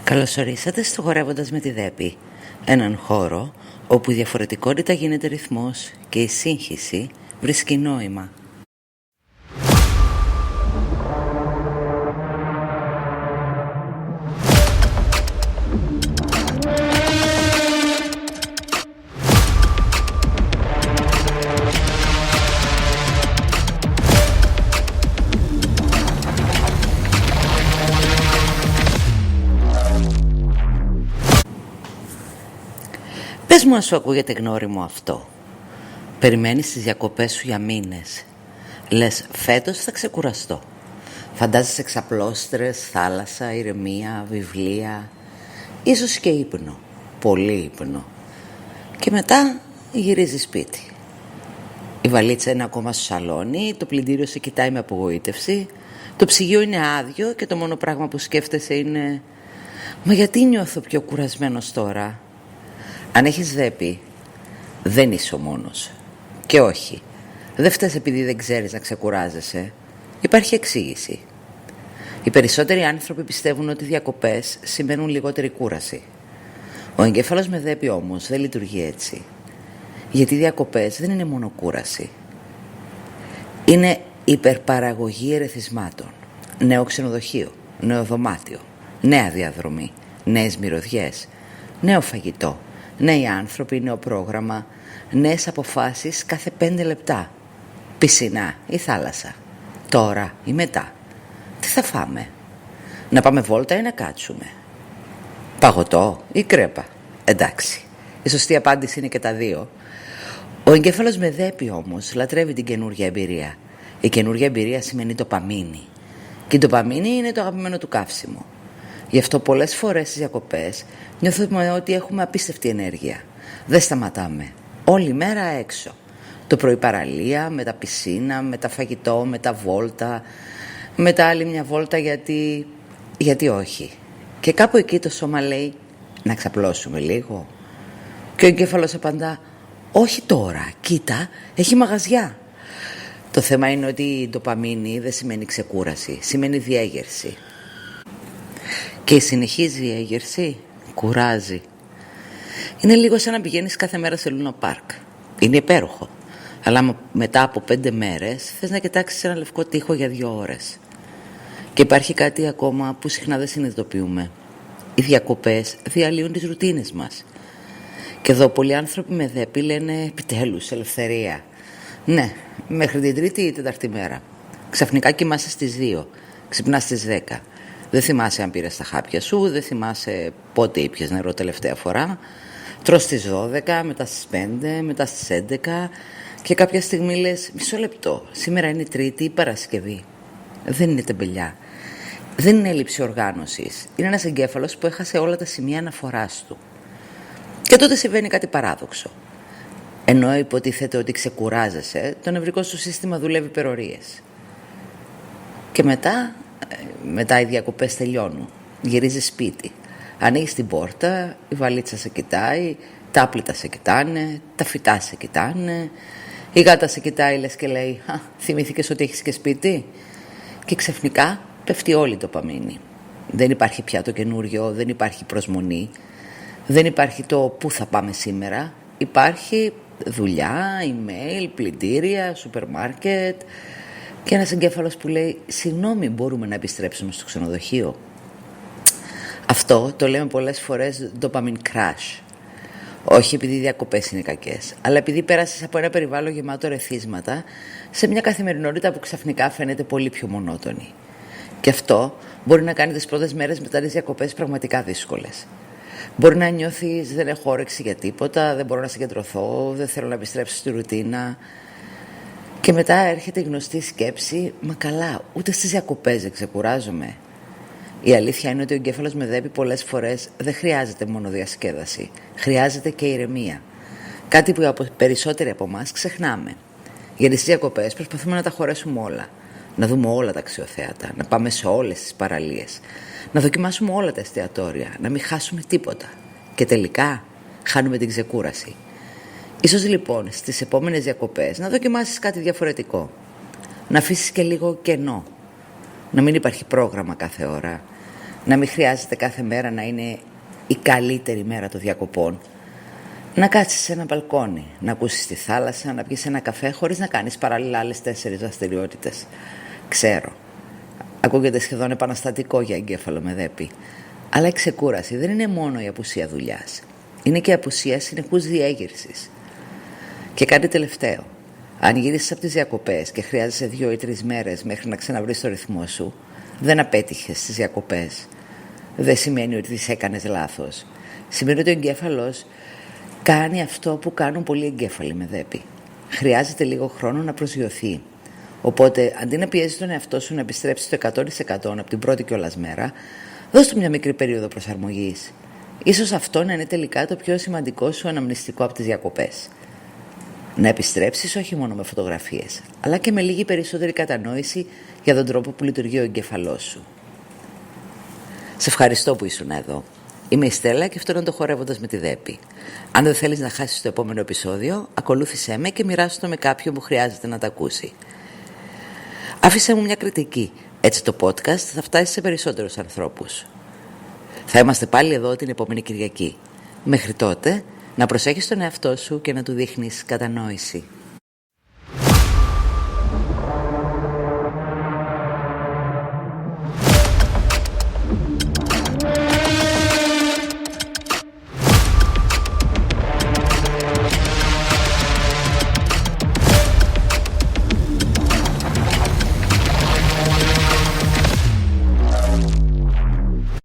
Καλώς ορίσατε στο Χορεύοντας με τη Δέπη, έναν χώρο όπου η διαφορετικότητα γίνεται ρυθμός και η σύγχυση βρίσκει νόημα. Πες μου αν σου ακούγεται γνώριμο αυτό. Περιμένεις τις διακοπές σου για μήνες. Λες φέτος θα ξεκουραστώ. Φαντάζεσαι ξαπλώστρες, θάλασσα, ηρεμία, βιβλία, ίσως και ύπνο, πολύ ύπνο. Και μετά γυρίζεις σπίτι. Η βαλίτσα είναι ακόμα στο σαλόνι, το πλυντήριο σε κοιτάει με απογοήτευση, το ψυγείο είναι άδειο και το μόνο πράγμα που σκέφτεσαι είναι «Μα γιατί νιώθω πιο κουρασμένος τώρα?» Αν έχεις Δέπη, δεν είσαι ο μόνος. Και όχι, δεν φταίς επειδή δεν ξέρεις να ξεκουράζεσαι. Υπάρχει εξήγηση. Οι περισσότεροι άνθρωποι πιστεύουν ότι οι διακοπές σημαίνουν λιγότερη κούραση. Ο εγκέφαλος με Δέπη όμως δεν λειτουργεί έτσι. Γιατί οι διακοπές δεν είναι μόνο κούραση. Είναι υπερπαραγωγή ερεθισμάτων. Νέο ξενοδοχείο, νέο δωμάτιο, νέα διαδρομή, νέες μυρωδιές, νέο φαγητό, νέοι άνθρωποι, νέο πρόγραμμα, νέες αποφάσεις κάθε 5 λεπτά. Πισινά ή θάλασσα, τώρα ή μετά. Τι θα φάμε? Να πάμε βόλτα ή να κάτσουμε? Παγωτό ή κρέπα? Εντάξει, η σωστή απάντηση είναι και τα δύο. Ο εγκέφαλος με Δέπη όμως λατρεύει την καινούργια εμπειρία. Η καινούργια εμπειρία σημαίνει ντοπαμίνη. Και η ντοπαμίνη είναι το αγαπημένο του καύσιμο. Γι' αυτό πολλές φορές στις διακοπές νιώθουμε ότι έχουμε απίστευτη ενέργεια. Δεν σταματάμε. Όλη μέρα έξω. Το πρωί παραλία, μετά πισίνα, μετά φαγητό, μετά βόλτα, μετά άλλη μια βόλτα γιατί όχι. Και κάπου εκεί το σώμα λέει να ξαπλώσουμε λίγο. Και ο εγκέφαλος απαντά όχι τώρα, κοίτα, έχει μαγαζιά. Το θέμα είναι ότι η ντοπαμίνη δεν σημαίνει ξεκούραση, σημαίνει διέγερση. Και η συνεχής διέγερση κουράζει. Είναι λίγο σαν να πηγαίνεις κάθε μέρα σε Λούνα Πάρκ. Είναι υπέροχο. Αλλά μετά από 5 μέρες θες να κοιτάξεις ένα λευκό τοίχο για 2 ώρες. Και υπάρχει κάτι ακόμα που συχνά δεν συνειδητοποιούμε. Οι διακοπές διαλύουν τις ρουτίνες μας. Και εδώ πολλοί άνθρωποι με Δέπη λένε επιτέλους ελευθερία. Ναι, μέχρι την τρίτη ή τετάρτη μέρα. Ξαφνικά κοιμάσαι στις 2, ξυπνάς στις 10. Δεν θυμάσαι αν πήρες τα χάπια σου, δεν θυμάσαι πότε ήπιες νερό τελευταία φορά. Τρως στις 12, μετά στις 5, μετά στις 11 και κάποια στιγμή λες μισό λεπτό, σήμερα είναι Τρίτη ή Παρασκευή. Δεν είναι τεμπελιά. Δεν είναι έλλειψη οργάνωσης. Είναι ένας εγκέφαλος που έχασε όλα τα σημεία αναφοράς του. Και τότε συμβαίνει κάτι παράδοξο. Ενώ υποτίθεται ότι ξεκουράζεσαι, το νευρικό σου σύστημα δουλεύει υπερορίες. Και μετά οι διακοπές τελειώνουν. Γυρίζεις σπίτι. Ανοίγεις την πόρτα, η βαλίτσα σε κοιτάει, τα άπλυτα σε κοιτάνε, τα φυτά σε κοιτάνε, η γάτα σε κοιτάει λες και λέει θυμήθηκες ότι έχεις και σπίτι? Και ξαφνικά πέφτει όλη η ντοπαμίνη. Δεν υπάρχει πια το καινούριο, δεν υπάρχει προσμονή, δεν υπάρχει το πού θα πάμε σήμερα. Υπάρχει δουλειά, email, πλυντήρια, σούπερ μάρκετ και ένας εγκέφαλος που λέει συγγνώμη, μπορούμε να επιστρέψουμε στο ξενοδοχείο? Αυτό το λέμε πολλές φορές dopamine crash. Όχι επειδή οι διακοπές είναι κακές, αλλά επειδή πέρασες από ένα περιβάλλον γεμάτο ερεθίσματα σε μια καθημερινότητα που ξαφνικά φαίνεται πολύ πιο μονότονη. Και αυτό μπορεί να κάνει τις πρώτες μέρες μετά τις διακοπές πραγματικά δύσκολες. Μπορεί να νιώθεις δεν έχω όρεξη για τίποτα, δεν μπορώ να συγκεντρωθώ, δεν θέλω να επιστρέψω στη ρουτίνα. Και μετά έρχεται η γνωστή σκέψη, μα καλά, ούτε στις διακοπές δεν ξεκουράζομαι. Η αλήθεια είναι ότι ο εγκέφαλος με Δέπη πολλές φορές δεν χρειάζεται μόνο διασκέδαση, χρειάζεται και ηρεμία. Κάτι που περισσότεροι από εμάς ξεχνάμε. Γιατί στις διακοπές προσπαθούμε να τα χωρέσουμε όλα. Να δούμε όλα τα αξιοθέατα, να πάμε σε όλες τις παραλίες, να δοκιμάσουμε όλα τα εστιατόρια, να μην χάσουμε τίποτα. Και τελικά χάνουμε την ξεκούραση. Ίσως λοιπόν στις επόμενες διακοπές να δοκιμάσεις κάτι διαφορετικό. Να αφήσεις και λίγο κενό. Να μην υπάρχει πρόγραμμα κάθε ώρα. Να μην χρειάζεται κάθε μέρα να είναι η καλύτερη μέρα των διακοπών. Να κάτσεις σε ένα μπαλκόνι, να ακούσεις τη θάλασσα, να πιεις ένα καφέ χωρίς να κάνεις παράλληλα άλλες 4 δραστηριότητες. Ξέρω, ακούγεται σχεδόν επαναστατικό για εγκέφαλο με δέπη. Αλλά η ξεκούραση δεν είναι μόνο η απουσία δουλειάς. Είναι και η απουσία συνεχούς διέγερσης. Και κάτι τελευταίο. Αν γυρίσεις από τις διακοπές και χρειάζεσαι 2 ή 3 μέρες μέχρι να ξαναβρεις το ρυθμό σου, δεν απέτυχες στις διακοπές. Δεν σημαίνει ότι τις έκανες λάθος. Σημαίνει ότι ο εγκέφαλος κάνει αυτό που κάνουν πολλοί εγκέφαλοι με δέπη. Χρειάζεται λίγο χρόνο να προσγειωθεί. Οπότε, αντί να πιέζεις τον εαυτό σου να επιστρέψει στο 100% από την πρώτη κιόλας μέρα, δώσ' του μια μικρή περίοδο προσαρμογής. Ίσως αυτό να είναι τελικά το πιο σημαντικό σου αναμνηστικό από τις διακοπές. Να επιστρέψεις όχι μόνο με φωτογραφίες, αλλά και με λίγη περισσότερη κατανόηση για τον τρόπο που λειτουργεί ο εγκέφαλός σου. Σε ευχαριστώ που ήσουν εδώ. Είμαι η Στέλλα και αυτό είναι το Χορεύοντας με τη Δέπη. Αν δεν θέλεις να χάσεις το επόμενο επεισόδιο, ακολούθησέ με και μοιράσου το με κάποιον που χρειάζεται να τα ακούσει. Άφησέ μου μια κριτική. Έτσι το podcast θα φτάσει σε περισσότερους ανθρώπους. Θα είμαστε πάλι εδώ την επόμενη Κυριακή. Μέχρι τότε, να προσέχεις τον εαυτό σου και να του δείχνεις κατανόηση.